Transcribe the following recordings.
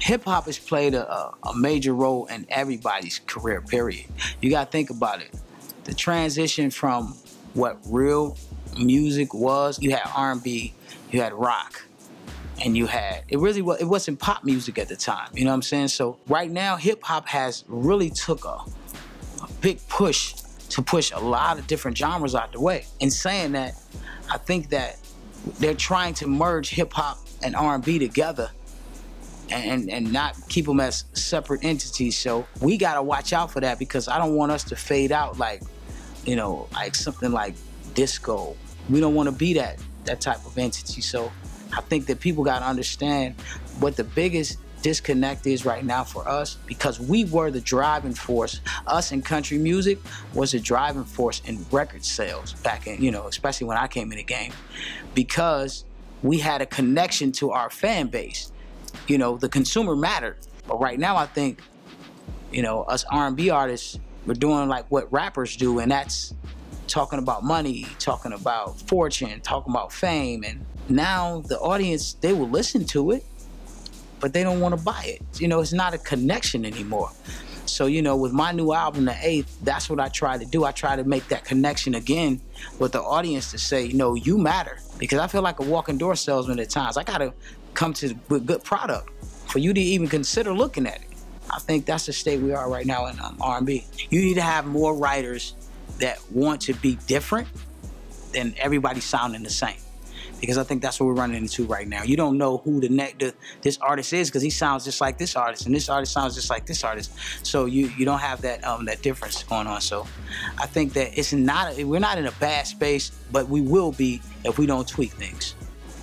hip hop has played a major role in everybody's career, period. You gotta think about it. The transition from what real music was, you had R&B, you had rock, and you had, it wasn't pop music at the time, you know what I'm saying? So right now, hip hop has really took a big push to push a lot of different genres out the way. In saying that, I think that they're trying to merge hip hop and R&B together and not keep them as separate entities. So we gotta watch out for that, because I don't want us to fade out like, you know, like something like disco. We don't want to be that type of entity. So I think that people gotta understand what the biggest disconnect is right now for us, because we were the driving force. Us in country music was the driving force in record sales back in, you know, especially when I came in the game, because we had a connection to our fan base. You know, the consumer mattered. But right now, I think, you know, us R&B artists, we're doing like what rappers do, and that's talking about money, talking about fortune, talking about fame. And now the audience, they will listen to it, but they don't want to buy it. You know, it's not a connection anymore. So, you know, with my new album, The Eighth, that's what I try to do. I try to make that connection again with the audience to say, you know, you matter. Because I feel like a walking door salesman at times. I got to come with good product for you to even consider looking at it. I think that's the state we are right now in R&B. You need to have more writers that want to be different than everybody sounding the same. Because I think that's what we're running into right now. You don't know who this artist is, because he sounds just like this artist, and this artist sounds just like this artist. So you don't have that that difference going on. So I think that we're not in a bad space, but we will be if we don't tweak things.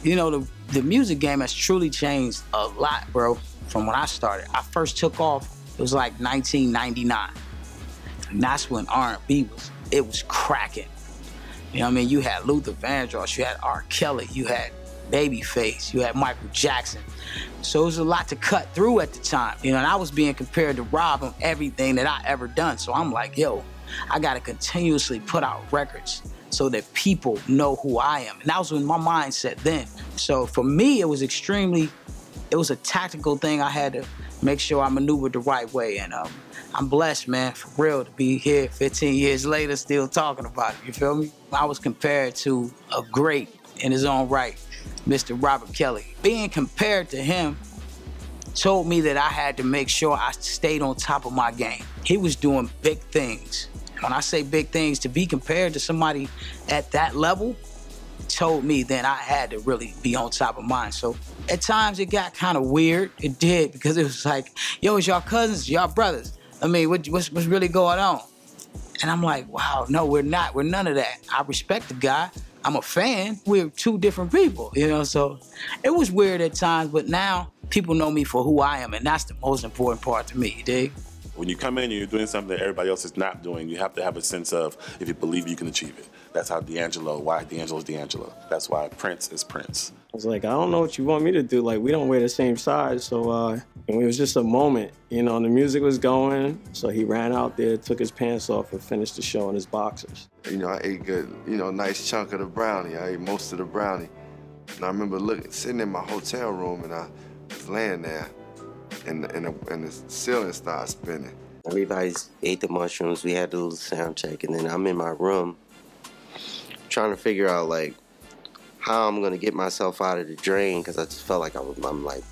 You know, the music game has truly changed a lot, bro, from when I started. I first took off, it was like 1999. And that's when R&B was cracking. You know what I mean? You had Luther Vandross, you had R. Kelly, you had Babyface, you had Michael Jackson. So it was a lot to cut through at the time. You know, and I was being compared to Rob on everything that I ever done. So I'm like, yo, I gotta continuously put out records so that people know who I am. And that was when my mindset then. So for me, it was a tactical thing. I had to make sure I maneuvered the right way. And I'm blessed, man, for real, to be here 15 years later still talking about it, you feel me? I was compared to a great in his own right, Mr. Robert Kelly. Being compared to him told me that I had to make sure I stayed on top of my game. He was doing big things. When I say big things, to be compared to somebody at that level told me that I had to really be on top of mine. So at times it got kind of weird. It did, because it was like, yo, it's y'all cousins, y'all brothers. I mean, what's really going on? And I'm like, wow, no, we're not. We're none of that. I respect the guy. I'm a fan. We're two different people, you know? So it was weird at times, but now people know me for who I am, and that's the most important part to me, you dig? When you come in and you're doing something that everybody else is not doing, you have to have a sense of, if you believe you can achieve it. That's how why D'Angelo's D'Angelo. That's why Prince is Prince. I was like, I don't know what you want me to do. Like, we don't wear the same size. So it was just a moment, you know, and the music was going. So he ran out there, took his pants off, and finished the show in his boxers. You know, I ate good, you know, nice chunk of the brownie. I ate most of the brownie. And I remember sitting in my hotel room, and I was laying there, and the ceiling started spinning. Everybody ate the mushrooms. We had a little sound check, and then I'm in my room trying to figure out, like, how I'm gonna get myself out of the drain, because I just felt like I'm like